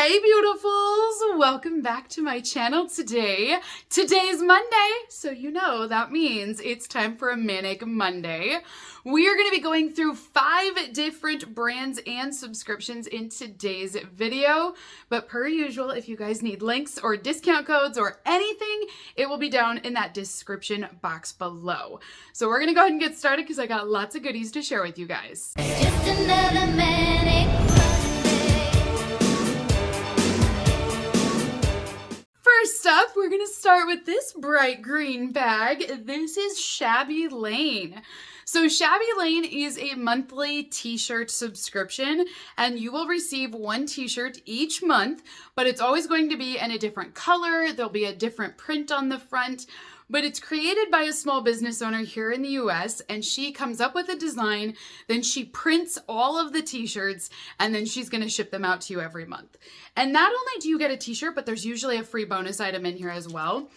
Hey beautifuls, welcome back to my channel today. Today's Monday, so you know that means it's time for a Manic Monday. We are going to be going through 5 different brands and subscriptions in today's video, but per usual, if you guys need links or discount codes or anything, it will be down in that description box below. So we're going to go ahead and get started because I got lots of goodies to share with you guys. Just another Manic Monday. First up, we're going to start with this bright green bag. This is Shabby Lane. So Shabby Lane is a monthly t-shirt subscription, and you will receive 1 t-shirt each month, but it's always going to be in a different color. There'll be a different print on the front, but it's created by a small business owner here in the US, and she comes up with a design, then she prints all of the t-shirts, and then she's going to ship them out to you every month. And not only do you get a t-shirt, but there's usually a free bonus item in here as well.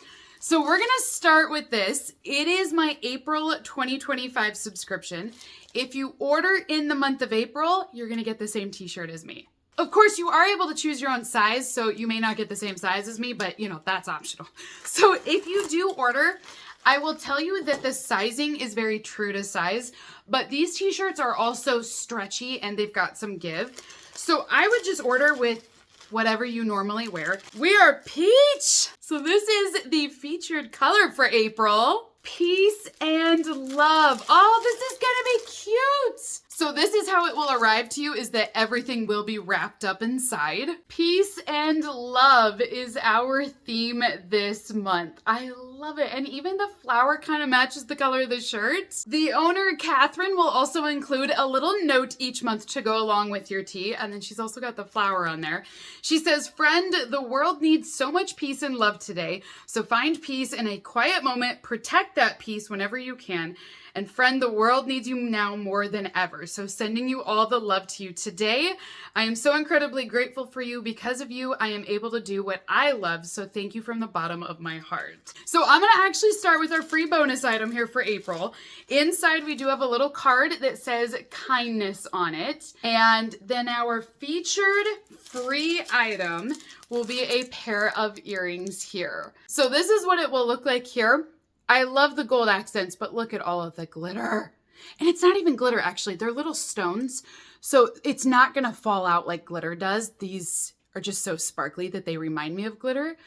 So we're going to start with this. It is my April 2025 subscription. If you order in the month of April, you're going to get the same t-shirt as me. Of course, you are able to choose your own size, so you may not get the same size as me, but you know, that's optional. So if you do order, I will tell you that the sizing is very true to size, but these t-shirts are also stretchy and they've got some give. So I would just order with whatever you normally wear. We are peach. So this is the featured color for April. Peace and love. Oh, this is gonna be cute. So this is how it will arrive to you, is that everything will be wrapped up inside. Peace and love is our theme this month. I love it. And even the flower kind of matches the color of the shirt. The owner, Catherine, will also include a little note each month to go along with your tee. And then she's also got the flower on there. She says, "Friend, the world needs so much peace and love today. So find peace in a quiet moment. Protect that peace whenever you can. And friend, the world needs you now more than ever. So sending you all the love to you today. I am so incredibly grateful for you. Because of you, I am able to do what I love. So thank you from the bottom of my heart." So I'm going to actually start with our free bonus item here for April. Inside, we do have a little card that says kindness on it. And then our featured free item will be a pair of earrings here. So this is what it will look like here. I love the gold accents, but look at all of the glitter. And it's not even glitter, actually. They're little stones. So it's not going to fall out like glitter does. These are just so sparkly that they remind me of glitter.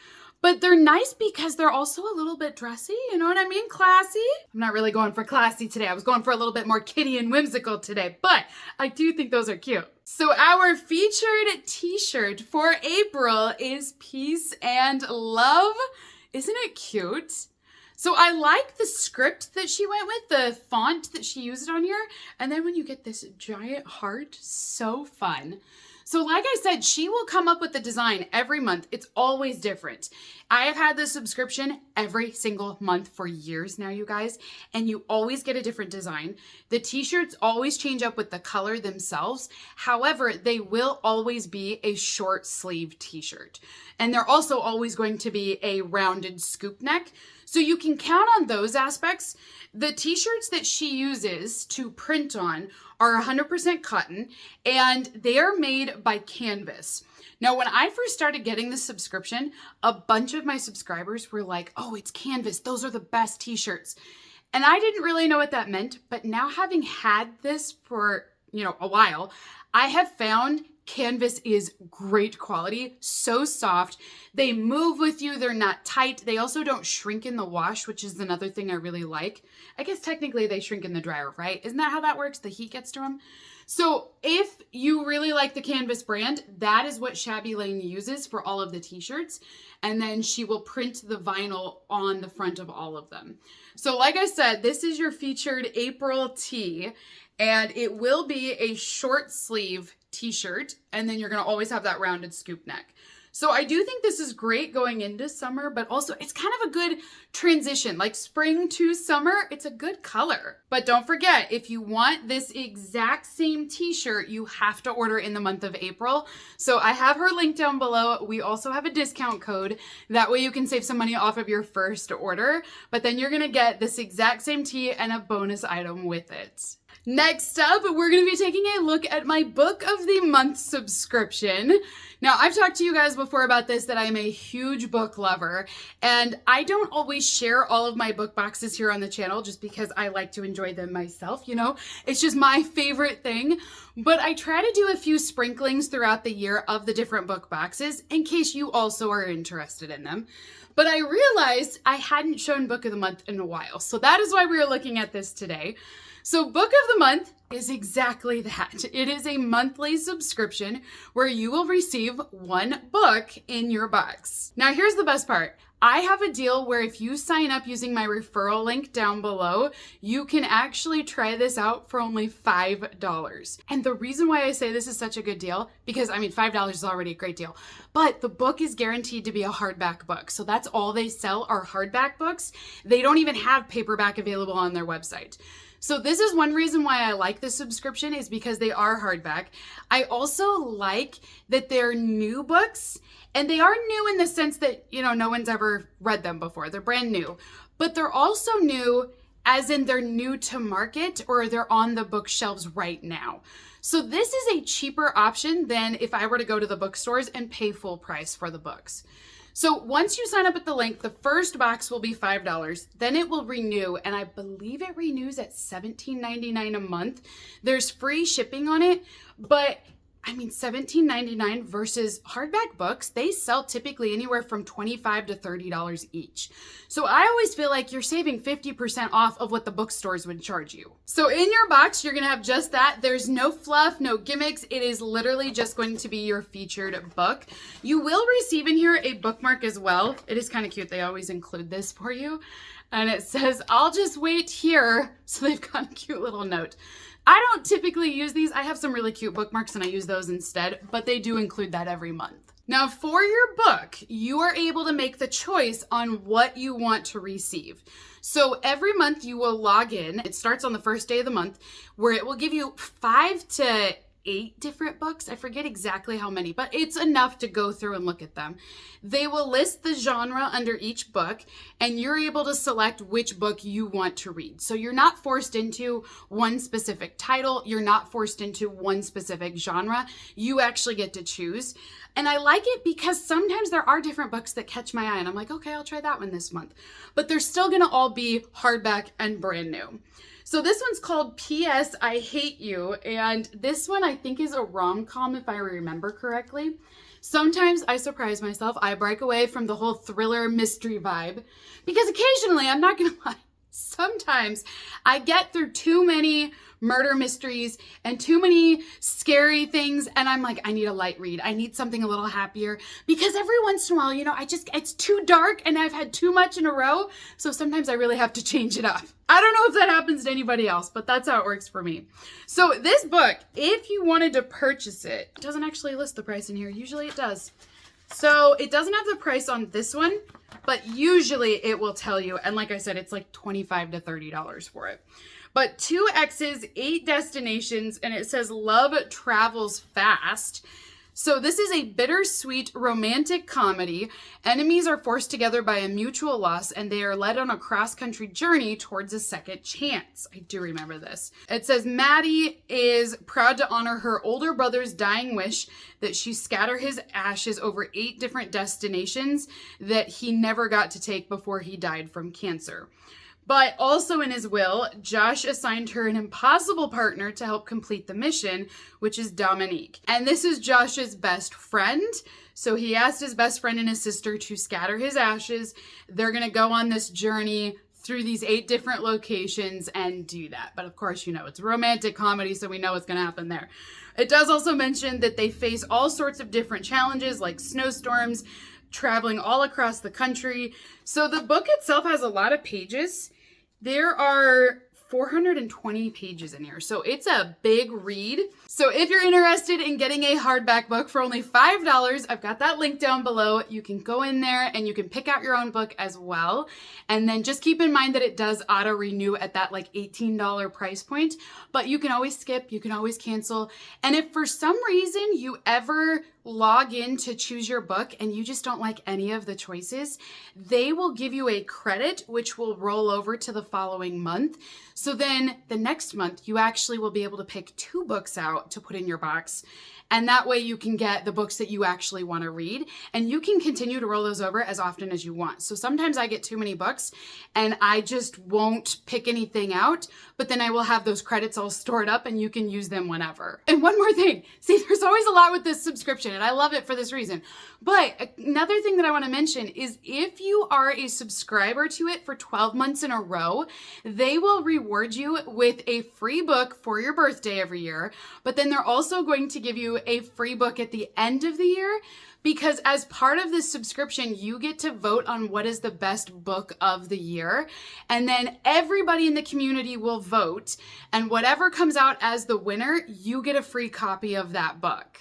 But they're nice because they're also a little bit dressy. You know what I mean? Classy. I'm not really going for classy today. I was going for a little bit more kitty and whimsical today. But I do think those are cute. So our featured t-shirt for April is Peace and Love. Isn't it cute? So I like the script that she went with, the font that she used on here. And then when you get this giant heart, so fun. So like I said, she will come up with the design every month. It's always different. I have had this subscription every single month for years now, you guys, and you always get a different design. The t-shirts always change up with the color themselves. However, they will always be a short sleeve t-shirt. And they're also always going to be a rounded scoop neck. So you can count on those aspects. The t-shirts that she uses to print on are 100% cotton, and they are made by canvas. Now, when I first started getting this subscription, a bunch of my subscribers were like, "Oh, it's canvas. Those are the best t-shirts." And I didn't really know what that meant, but now having had this for, a while, I have found canvas is great quality, so soft. They move with you, they're not tight. They also don't shrink in the wash, which is another thing I really like. I guess technically they shrink in the dryer, right? Isn't that how that works? The heat gets to them. So if you really like the canvas brand, that is what Shabby Lane uses for all of the t-shirts. And then she will print the vinyl on the front of all of them. So like I said, this is your featured April tee, and it will be a short sleeve t-shirt, and then you're going to always have that rounded scoop neck. So I do think this is great going into summer, but also it's kind of a good transition, like spring to summer. It's a good color. But don't forget, if you want this exact same t-shirt, you have to order in the month of April. So I have her link down below. We also have a discount code. That way you can save some money off of your first order, but then you're going to get this exact same tee and a bonus item with it. Next up, we're going to be taking a look at my Book of the Month subscription. Now, I've talked to you guys before about this, that I am a huge book lover, and I don't always share all of my book boxes here on the channel just because I like to enjoy them myself, you know? It's just my favorite thing, but I try to do a few sprinklings throughout the year of the different book boxes in case you also are interested in them. But I realized I hadn't shown Book of the Month in a while, so that is why we are looking at this today. So Book of the Month is exactly that. It is a monthly subscription where you will receive one book in your box. Now here's the best part. I have a deal where if you sign up using my referral link down below, you can actually try this out for only $5. And the reason why I say this is such a good deal, because I mean, $5 is already a great deal, but the book is guaranteed to be a hardback book. So that's all they sell are hardback books. They don't even have paperback available on their website. So this is one reason why I like this subscription, is because they are hardback. I also like that they're new books, and they are new in the sense that, you know, no one's ever read them before. They're brand new, but they're also new as in they're new to market, or they're on the bookshelves right now. So this is a cheaper option than if I were to go to the bookstores and pay full price for the books. So once you sign up at the link, the first box will be $5. Then it will renew, and I believe it renews at $17.99 a month. There's free shipping on it, but I mean, $17.99 versus hardback books, they sell typically anywhere from $25 to $30 each. So I always feel like you're saving 50% off of what the bookstores would charge you. So in your box, you're gonna have just that. There's no fluff, no gimmicks. It is literally just going to be your featured book. You will receive in here a bookmark as well. It is kind of cute. They always include this for you. And it says, "I'll just wait here." So they've got a cute little note. I don't typically use these. I have some really cute bookmarks and I use those instead, but they do include that every month. Now for your book, you are able to make the choice on what you want to receive. So every month you will log in. It starts on the first day of the month, where it will give you 5 to 8 different books. I forget exactly how many, but it's enough to go through and look at them. They will list the genre under each book, and you're able to select which book you want to read. So you're not forced into one specific title. You're not forced into one specific genre. You actually get to choose. And I like it because sometimes there are different books that catch my eye, and I'm like, okay, I'll try that one this month. But they're still gonna all be hardback and brand new. So this one's called P.S. I Hate You, and this one I think is a rom-com if I remember correctly. Sometimes I surprise myself. I break away from the whole thriller mystery vibe because occasionally, I'm not gonna lie, sometimes I get through too many murder mysteries and too many scary things, and I'm like, I need a light read. I need something a little happier, because every once in a while, you know, it's too dark and I've had too much in a row, so sometimes I really have to change it up. I don't know if that happens to anybody else, but that's how it works for me. So this book, if you wanted to purchase it, it doesn't actually list the price in here. Usually it does. So it doesn't have the price on this one, but usually it will tell you. And like I said, it's like $25 to $30 for it. But 2 X's, 8 destinations, and it says love travels fast. So this is a bittersweet romantic comedy. Enemies are forced together by a mutual loss, and they are led on a cross-country journey towards a second chance. I do remember this. It says Maddie is proud to honor her older brother's dying wish that she scatter his ashes over 8 different destinations that he never got to take before he died from cancer. But also in his will, Josh assigned her an impossible partner to help complete the mission, which is Dominique. And this is Josh's best friend. So he asked his best friend and his sister to scatter his ashes. They're going to go on this journey through these 8 different locations and do that. But of course, you know, it's a romantic comedy, so we know what's going to happen there. It does also mention that they face all sorts of different challenges like snowstorms, traveling all across the country. So the book itself has a lot of pages. There are 420 pages in here, so it's a big read. So if you're interested in getting a hardback book for only $5, I've got that link down below. You can go in there and you can pick out your own book as well. And then just keep in mind that it does auto renew at that like $18 price point, but you can always skip, you can always cancel. And if for some reason you ever log in to choose your book and you just don't like any of the choices, they will give you a credit which will roll over to the following month. So then the next month you actually will be able to pick 2 books out to put in your box. And that way you can get the books that you actually want to read, and you can continue to roll those over as often as you want. So sometimes I get too many books and I just won't pick anything out, but then I will have those credits all stored up and you can use them whenever. And one more thing, see, there's always a lot with this subscription and I love it for this reason. But another thing that I want to mention is if you are a subscriber to it for 12 months in a row, they will reward you with a free book for your birthday every year, but then they're also going to give you a free book at the end of the year, because as part of this subscription, you get to vote on what is the best book of the year. And then everybody in the community will vote, and whatever comes out as the winner, you get a free copy of that book.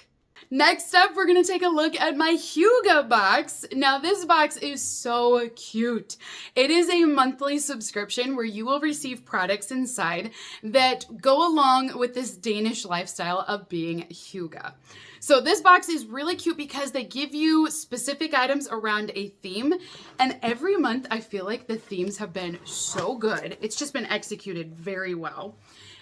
Next up, we're gonna take a look at my Hygge box. Now this box is so cute. It is a monthly subscription where you will receive products inside that go along with this Danish lifestyle of being Hygge. So this box is really cute because they give you specific items around a theme, and every month I feel like the themes have been so good. It's just been executed very well.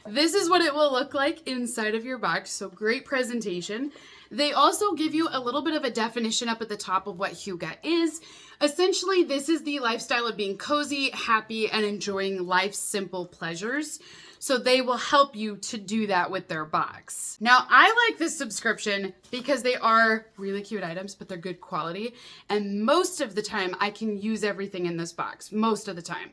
This is what it will look like inside of your box, so great presentation. They also give you a little bit of a definition up at the top of what Hygge is. Essentially, this is the lifestyle of being cozy, happy, and enjoying life's simple pleasures. So they will help you to do that with their box. Now, I like this subscription because they are really cute items, but they're good quality. And most of the time, I can use everything in this box, most of the time.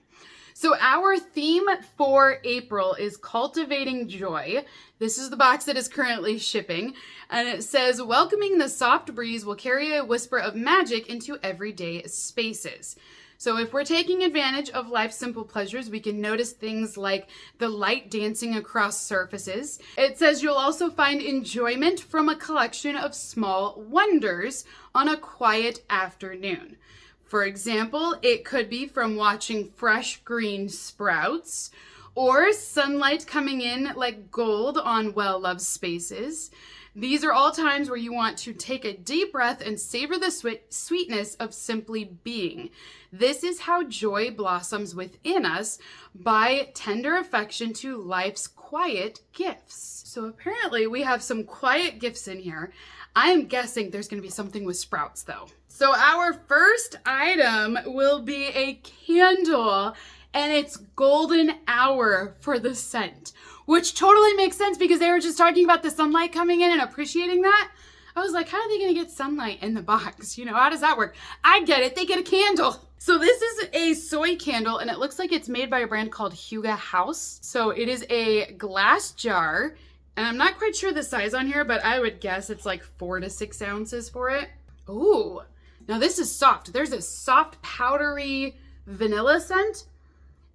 So our theme for April is Cultivating Joy. This is the box that is currently shipping, and it says, welcoming the soft breeze will carry a whisper of magic into everyday spaces. So if we're taking advantage of life's simple pleasures, we can notice things like the light dancing across surfaces. It says you'll also find enjoyment from a collection of small wonders on a quiet afternoon. For example, it could be from watching fresh green sprouts or sunlight coming in like gold on well-loved spaces. These are all times where you want to take a deep breath and savor the sweetness of simply being. This is how joy blossoms within us by tender affection to life's quiet gifts. So apparently we have some quiet gifts in here. I am guessing there's going to be something with sprouts though. So our first item will be a candle, and it's golden hour for the scent, which totally makes sense because they were just talking about the sunlight coming in and appreciating that. I was like, how are they going to get sunlight in the box? You know, how does that work? I get it. They get a candle. So this is a soy candle, and it looks like it's made by a brand called Hygge House. So it is a glass jar, and I'm not quite sure the size on here, but I would guess it's like 4 to 6 ounces for it. Ooh. Now this is soft. There's a soft, powdery vanilla scent.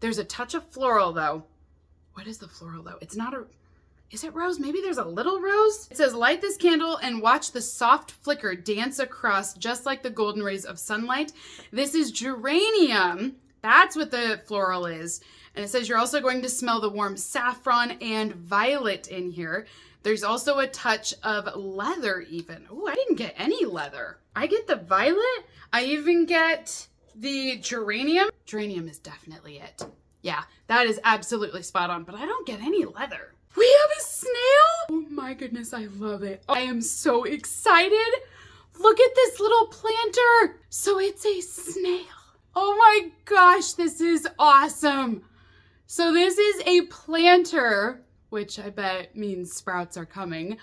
There's a touch of floral though. What is the floral though? It's not a, is it rose? Maybe there's a little rose. It says, light this candle and watch the soft flicker dance across just like the golden rays of sunlight. This is geranium. That's what the floral is. And it says you're also going to smell the warm saffron and violet in here. There's also a touch of leather even. Oh, I didn't get any leather. I get the violet. I even get the geranium. Geranium is definitely it. Yeah, that is absolutely spot on, but I don't get any leather. We have a snail. Oh my goodness, I love it. I am so excited. Look at this little planter. So it's a snail. Oh my gosh, this is awesome. So this is a planter, which I bet means sprouts are coming.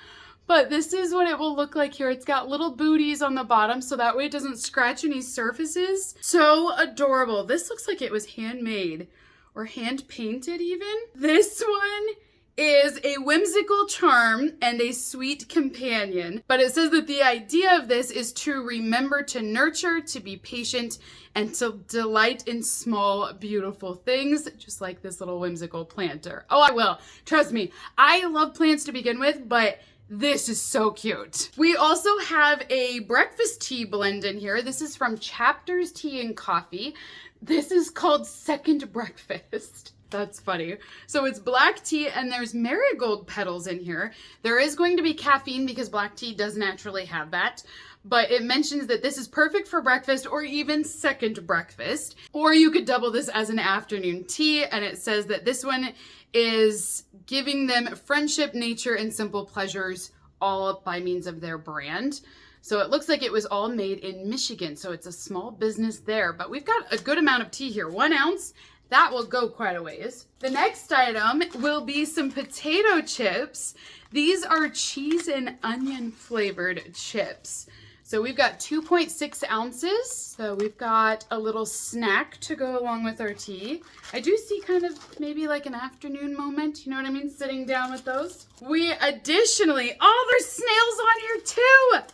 But this is what it will look like here. It's got little booties on the bottom so that way it doesn't scratch any surfaces. So adorable. This looks like it was handmade or hand painted even. This one is a whimsical charm and a sweet companion. But it says that the idea of this is to remember to nurture, to be patient, and to delight in small, beautiful things, just like this little whimsical planter. Oh, I will. Trust me. I love plants to begin with, but this is so cute. We also have a breakfast tea blend in here. This is from Chapters Tea and Coffee. This is called Second Breakfast. That's funny. So it's black tea and there's marigold petals in here. There is going to be caffeine because black tea does naturally have that. But it mentions that this is perfect for breakfast or even second breakfast. Or you could double this as an afternoon tea. And it says that this one is giving them friendship, nature, and simple pleasures, all by means of their brand. So it looks like it was all made in Michigan. So it's a small business there. But we've got a good amount of tea here. 1 ounce. That will go quite a ways. The next item will be some potato chips. These are cheese and onion flavored chips. So we've got 2.6 ounces. So we've got a little snack to go along with our tea. I do see kind of maybe like an afternoon moment, you know what I mean? Sitting down with those. We additionally, oh, there's snails on here too.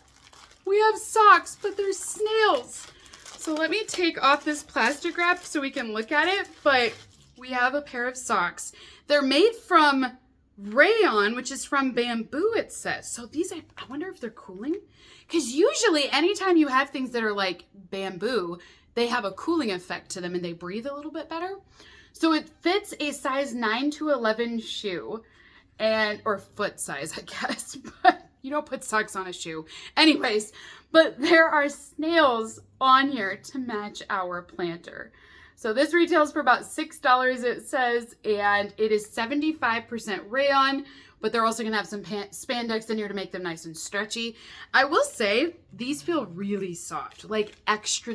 We have socks, but there's snails. So let me take off this plastic wrap so we can look at it, but we have a pair of socks. They're made from rayon, which is from bamboo, it says. So these, I wonder if they're cooling? Because usually anytime you have things that are like bamboo, they have a cooling effect to them and they breathe a little bit better. So it fits a size 9 to 11 shoe or foot size, I guess, but you don't put socks on a shoe. Anyways, but there are snails on here to match our planter. So this retails for about $6, it says, and it is 75% rayon, but they're also gonna have some spandex in here to make them nice and stretchy. I will say, these feel really soft, like extra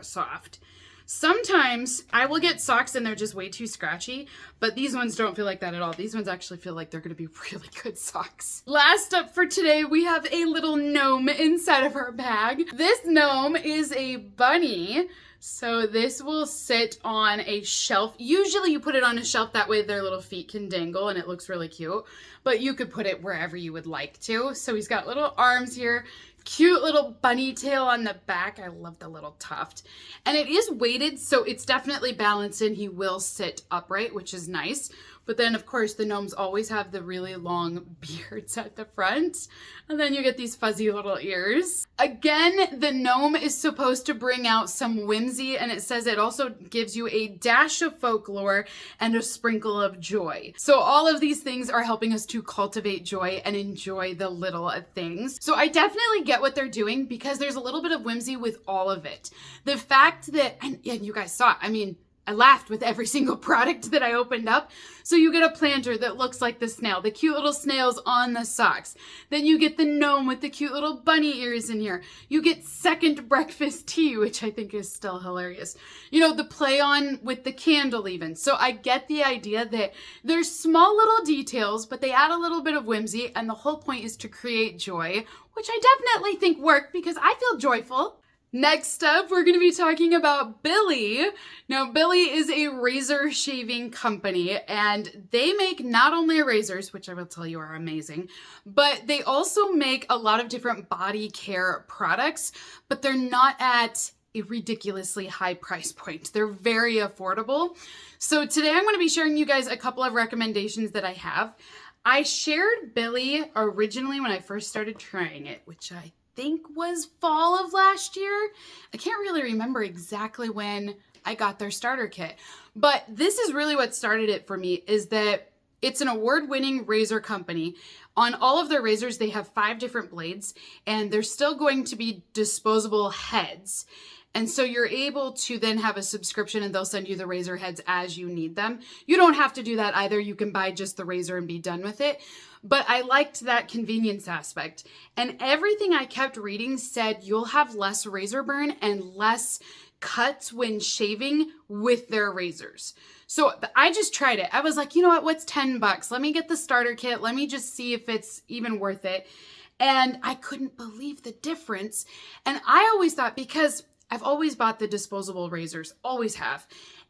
soft. Sometimes I will get socks and they're just way too scratchy, but these ones don't feel like that at all. These ones actually feel like they're gonna be really good socks. Last up for today, we have a little gnome inside of our bag. This gnome is a bunny. So this will sit on a shelf. Usually you put it on a shelf, that way their little feet can dangle and it looks really cute. But you could put it wherever you would like to. So he's got little arms here, cute little bunny tail on the back. I love the little tuft. And it is weighted, so it's definitely balanced and he will sit upright, which is nice. But then, of course, the gnomes always have the really long beards at the front. And then you get these fuzzy little ears. Again, the gnome is supposed to bring out some whimsy, and it says it also gives you a dash of folklore and a sprinkle of joy. So all of these things are helping us to cultivate joy and enjoy the little things. So I definitely get what they're doing because there's a little bit of whimsy with all of it. The fact that, and you guys saw it, I mean, I laughed with every single product that I opened up. So you get a planter that looks like the snail, the cute little snails on the socks. Then you get the gnome with the cute little bunny ears in here. You get second breakfast tea, which I think is still hilarious. You know, the play on with the candle even. So I get the idea that there's small little details, but they add a little bit of whimsy. And the whole point is to create joy, which I definitely think worked because I feel joyful. Next up, we're going to be talking about Billie. Now, Billie is a razor shaving company, and they make not only razors, which I will tell you are amazing, but they also make a lot of different body care products, but they're not at a ridiculously high price point. They're very affordable. So today I'm going to be sharing you guys a couple of recommendations that I have. I shared Billie originally when I first started trying it, which I think was fall of last year. I can't really remember exactly when I got their starter kit, but this is really what started it for me, is that it's an award-winning razor company. On all of their razors, they have 5 different blades, and they're still going to be disposable heads. And so you're able to then have a subscription and they'll send you the razor heads as you need them. You don't have to do that either. You can buy just the razor and be done with it. But I liked that convenience aspect. And everything I kept reading said you'll have less razor burn and less cuts when shaving with their razors. So I just tried it. I was like, you know what, what's $10? Let me get the starter kit. Let me just see if it's even worth it. And I couldn't believe the difference. And I always thought, because I've always bought the disposable razors, always have.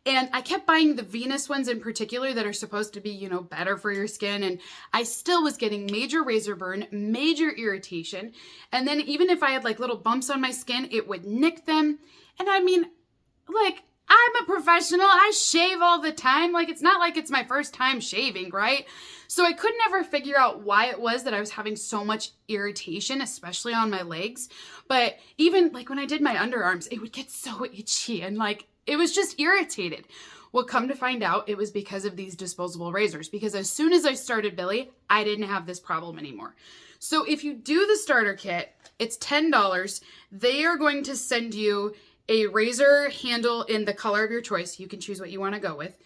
And I kept buying the Venus ones in particular that are supposed to be, you know, better for your skin. And I still was getting major razor burn, major irritation. And then even if I had like little bumps on my skin, it would nick them. And I mean, like, I'm a professional. I shave all the time. Like, it's not like it's my first time shaving, right? So I could never figure out why it was that I was having so much irritation, especially on my legs. But even like when I did my underarms, it would get so itchy and like, it was just irritated. Well, come to find out, it was because of these disposable razors. Because as soon as I started Billie, I didn't have this problem anymore. So if you do the starter kit, it's $10. They are going to send you a razor handle in the color of your choice. You can choose what you want to go with.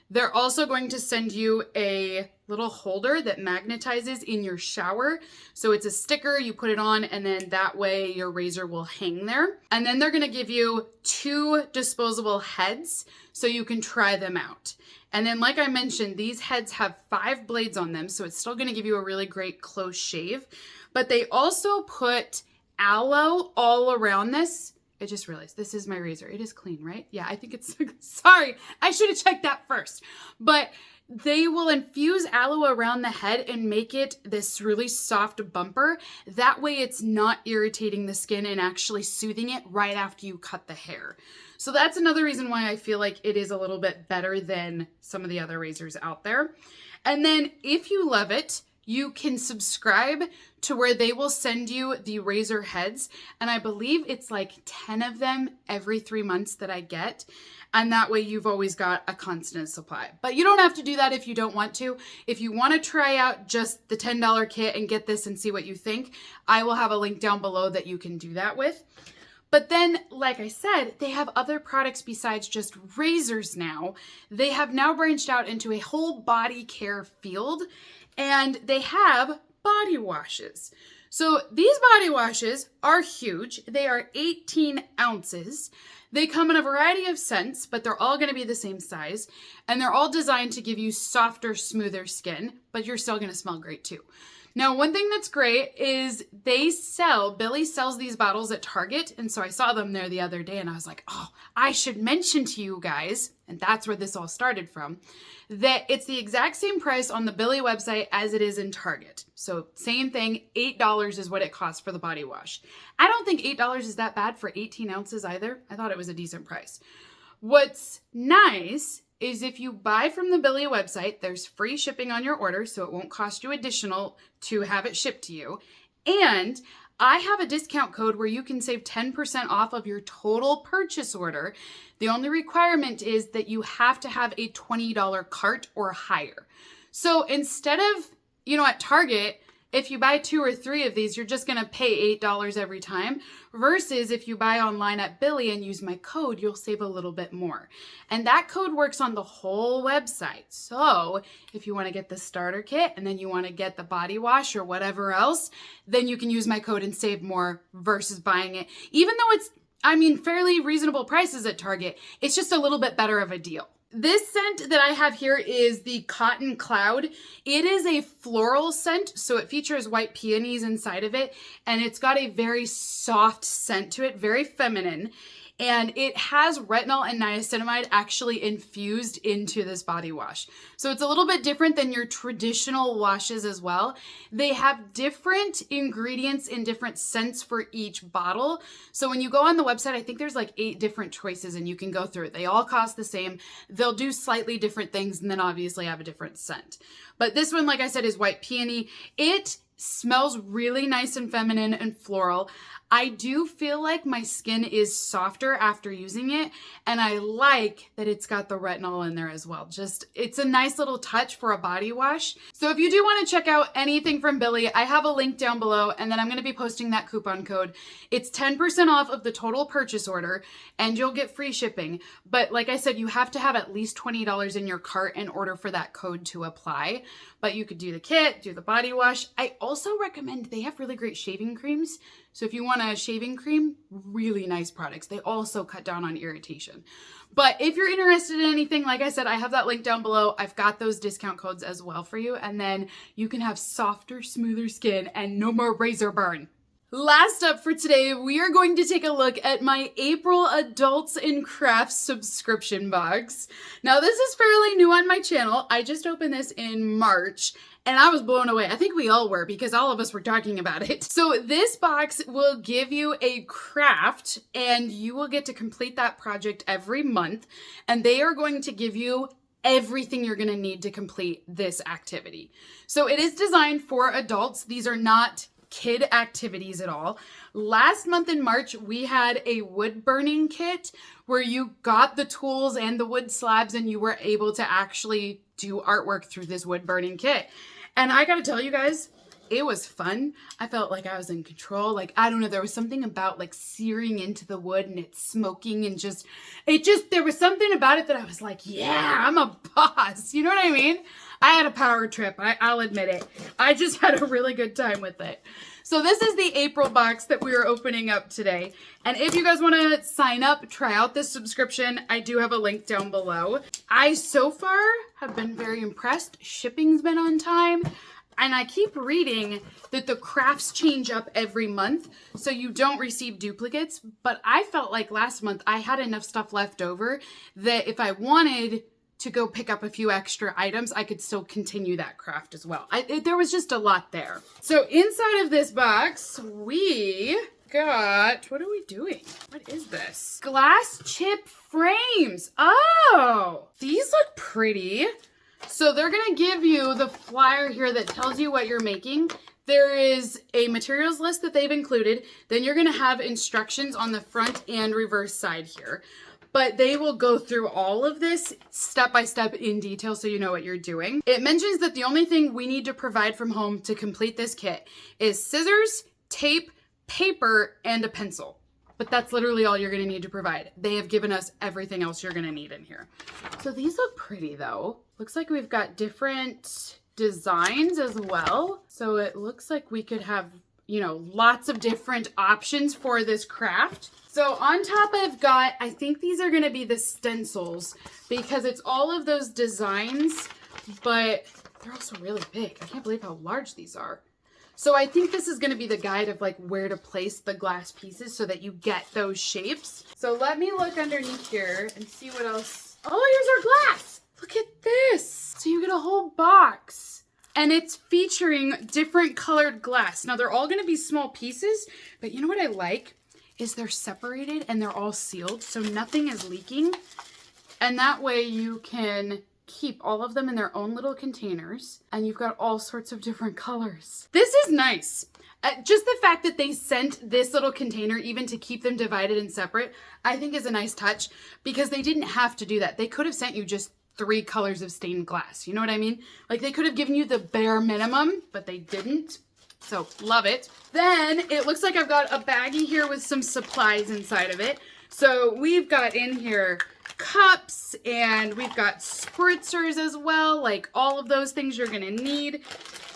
They're also going to send you a little holder that magnetizes in your shower. So it's a sticker, you put it on, and then that way your razor will hang there. And then they're gonna give you 2 disposable heads so you can try them out. And then like I mentioned, these heads have 5 blades on them, so it's still gonna give you a really great close shave. But they also put aloe all around this. I just realized this is my razor. It is clean, right? Yeah, I think it's, sorry, I should have checked that first. But they will infuse aloe around the head and make it this really soft bumper. That way it's not irritating the skin and actually soothing it right after you cut the hair. So that's another reason why I feel like it is a little bit better than some of the other razors out there. And then if you love it, you can subscribe to where they will send you the razor heads. And I believe it's like 10 of them every 3 months that I get. And that way you've always got a constant supply. But you don't have to do that if you don't want to. If you want to try out just the $10 kit and get this and see what you think, I will have a link down below that you can do that with. But then, like I said, they have other products besides just razors now. They have now branched out into a whole body care field. And they have body washes. So these body washes are huge. They are 18 ounces. They come in a variety of scents, but they're all going to be the same size. And they're all designed to give you softer, smoother skin, but you're still going to smell great too. Now, one thing that's great is Billie sells these bottles at Target. And so I saw them there the other day and I was like, oh, I should mention to you guys, and that's where this all started from, that it's the exact same price on the Billie website as it is in Target. So same thing, $8 is what it costs for the body wash. I don't think $8 is that bad for 18 ounces either. I thought it was a decent price. What's nice is if you buy from the Billie website, there's free shipping on your order, so it won't cost you additional to have it shipped to you. And I have a discount code where you can save 10% off of your total purchase order. The only requirement is that you have to have a $20 cart or higher. So instead of, at Target, if you buy 2 or 3 of these, you're just going to pay $8 every time. Versus if you buy online at Billie and use my code, you'll save a little bit more. And that code works on the whole website. So if you want to get the starter kit and then you want to get the body wash or whatever else, then you can use my code and save more versus buying it. Even though it's, fairly reasonable prices at Target, it's just a little bit better of a deal. This scent that I have here is the Cotton Cloud. It is a floral scent, so it features white peonies inside of it, and it's got a very soft scent to it, very feminine. And it has retinol and niacinamide actually infused into this body wash. So it's a little bit different than your traditional washes as well. They have different ingredients in different scents for each bottle. So when you go on the website, I think there's like 8 different choices and you can go through it. They all cost the same. They'll do slightly different things and then obviously have a different scent. But this one, like I said, is white peony. It smells really nice and feminine and floral. I do feel like my skin is softer after using it, and I like that it's got the retinol in there as well. It's a nice little touch for a body wash. So if you do want to check out anything from Billie, I have a link down below, and then I'm going to be posting that coupon code. It's 10% off of the total purchase order, and you'll get free shipping. But like I said, you have to have at least $20 in your cart in order for that code to apply. But you could do the kit, do the body wash. I also recommend, they have really great shaving creams. So if you want a shaving cream, really nice products. They also cut down on irritation. But if you're interested in anything, like I said, I have that link down below. I've got those discount codes as well for you. And then you can have softer, smoother skin and no more razor burn. Last up for today, we are going to take a look at my April Adults in Crafts subscription box. Now, this is fairly new on my channel. I just opened this in March, and I was blown away. I think we all were because all of us were talking about it. So this box will give you a craft, and you will get to complete that project every month, and they are going to give you everything you're going to need to complete this activity. So it is designed for adults. These are not kid activities at all. Last month in March, we had a wood burning kit where you got the tools and the wood slabs and you were able to actually do artwork through this wood burning kit. And I gotta tell you guys, it was fun. I felt like I was in control. Like, I don't know, there was something about like searing into the wood and it smoking and there was something about it that I was like, yeah, I'm a boss. You know what I mean? I had a power trip. I'll admit it. I just had a really good time with it. So this is the April box that we are opening up today. And if you guys want to sign up, try out this subscription, I do have a link down below. I so far have been very impressed. Shipping's been on time. And I keep reading that the crafts change up every month, so you don't receive duplicates. But I felt like last month I had enough stuff left over that if I wanted to go pick up a few extra items, I could still continue that craft as well. There was just a lot there. So inside of this box, we got, what are we doing? What is this? Glass chip frames. Oh, these look pretty. So they're gonna give you the flyer here that tells you what you're making. There is a materials list that they've included. Then you're gonna have instructions on the front and reverse side here. But they will go through all of this step by step in detail so you know what you're doing. It mentions that the only thing we need to provide from home to complete this kit is scissors, tape, paper, and a pencil. But that's literally all you're gonna need to provide. They have given us everything else you're gonna need in here. So these look pretty though. Looks like we've got different designs as well. So it looks like we could have, you know, lots of different options for this craft. So on top I've got, I think these are gonna be the stencils because it's all of those designs, but they're also really big. I can't believe how large these are. So I think this is gonna be the guide of like where to place the glass pieces so that you get those shapes. So let me look underneath here and see what else. Oh, here's our glass. Look at this. So you get a whole box. And it's featuring different colored glass. Now they're all gonna be small pieces, but you know what I like? Is they're separated and they're all sealed, so nothing is leaking. And that way you can keep all of them in their own little containers, and you've got all sorts of different colors. This is nice. Just the fact that they sent this little container even to keep them divided and separate, I think is a nice touch because they didn't have to do that. They could have sent you just 3 colors of stained glass. You know what I mean? Like they could have given you the bare minimum, but they didn't. So love it. Then it looks like I've got a baggie here with some supplies inside of it. So we've got in here cups and we've got spritzers as well, like all of those things you're gonna need.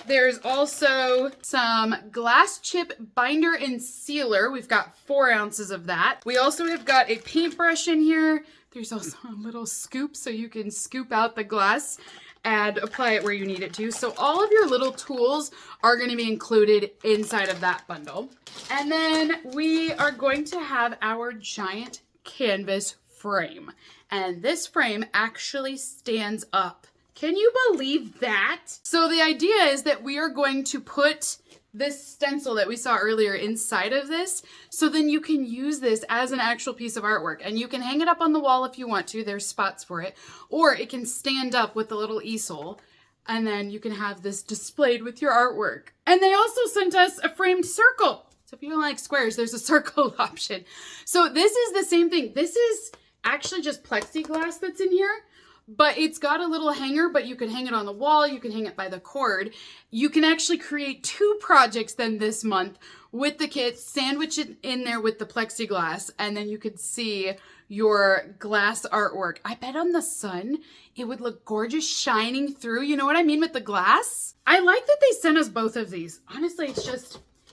There's also some glass chip binder and sealer. We've got 4 ounces of that. We also have got a paintbrush in here. There's also a little scoop so you can scoop out the glass and apply it where you need it to. So all of your little tools are going to be included inside of that bundle. And then we are going to have our giant canvas frame. And this frame actually stands up. Can you believe that? So the idea is that we are going to put this stencil that we saw earlier inside of this, so then you can use this as an actual piece of artwork and you can hang it up on the wall if you want to. There's spots for it, or it can stand up with the little easel and then you can have this displayed with your artwork. And they also sent us a framed circle. So if you don't like squares, there's a circle option. So this is the same thing. This is actually just plexiglass that's in here, but it's got a little hanger, but you can hang it on the wall, you can hang it by the cord. You can actually create 2 projects then this month with the kit, sandwich it in there with the plexiglass, and then you could see your glass artwork. I bet on the sun, it would look gorgeous shining through. You know what I mean with the glass? I like that they sent us both of these. Honestly,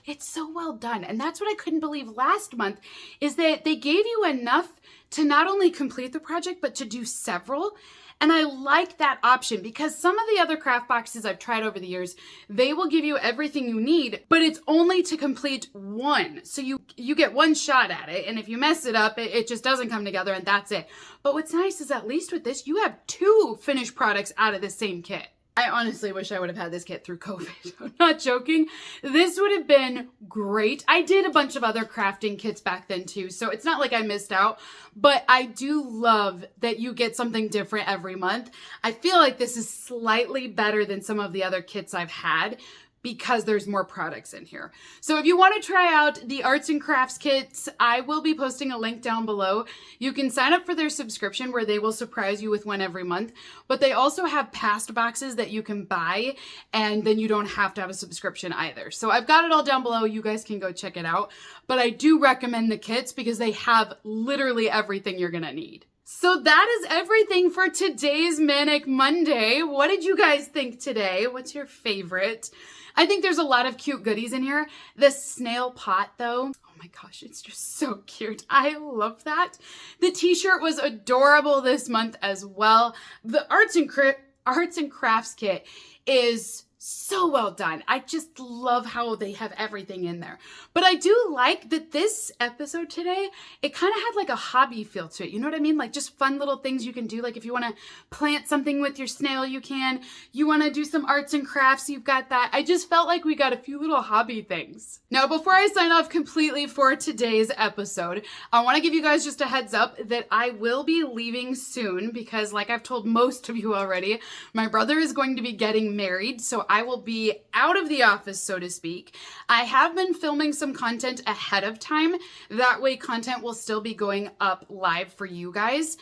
it's so well done. And that's what I couldn't believe last month, is that they gave you enough to not only complete the project, but to do several. And I like that option because some of the other craft boxes I've tried over the years, they will give you everything you need, but it's only to complete one. So you get one shot at it, and if you mess it up, it just doesn't come together and that's it. But what's nice is at least with this, you have 2 finished products out of the same kit. I honestly wish I would have had this kit through COVID. I'm not joking. This would have been great. I did a bunch of other crafting kits back then too, so it's not like I missed out, but I do love that you get something different every month. I feel like this is slightly better than some of the other kits I've had, because there's more products in here. So if you want to try out the arts and crafts kits, I will be posting a link down below. You can sign up for their subscription where they will surprise you with one every month, but they also have past boxes that you can buy, and then you don't have to have a subscription either. So I've got it all down below. You guys can go check it out, but I do recommend the kits because they have literally everything you're gonna need. So that is everything for today's Manic Monday. What did you guys think today? What's your favorite? I think there's a lot of cute goodies in here. The snail pot though, oh my gosh, it's just so cute. I love that. The t-shirt was adorable this month as well. The arts and crafts kit is so well done. I just love how they have everything in there. But I do like that this episode today, it kind of had like a hobby feel to it. You know what I mean? Like just fun little things you can do. Like if you want to plant something with your snail, you can. You want to do some arts and crafts, you've got that. I just felt like we got a few little hobby things. Now, before I sign off completely for today's episode, I want to give you guys just a heads up that I will be leaving soon because, like I've told most of you already, my brother is going to be getting married. So I will be out of the office, so to speak. I have been filming some content ahead of time. That way content will still be going up live for you guys.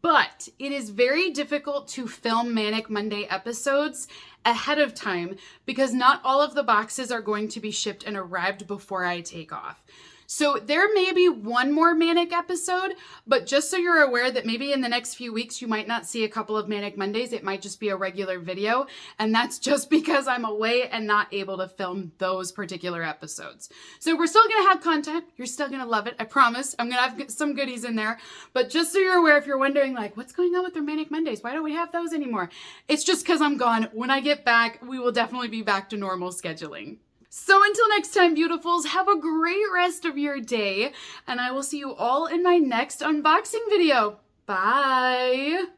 But it is very difficult to film Manic Monday episodes ahead of time because not all of the boxes are going to be shipped and arrived before I take off. So there may be one more Manic episode, but just so you're aware that maybe in the next few weeks, you might not see a couple of Manic Mondays. It might just be a regular video. And that's just because I'm away and not able to film those particular episodes. So we're still going to have content. You're still going to love it. I promise. I'm going to have some goodies in there. But just so you're aware, if you're wondering like, what's going on with their Manic Mondays? Why don't we have those anymore? It's just because I'm gone. When I get back, we will definitely be back to normal scheduling. So until next time, beautifuls, have a great rest of your day, and I will see you all in my next unboxing video. Bye!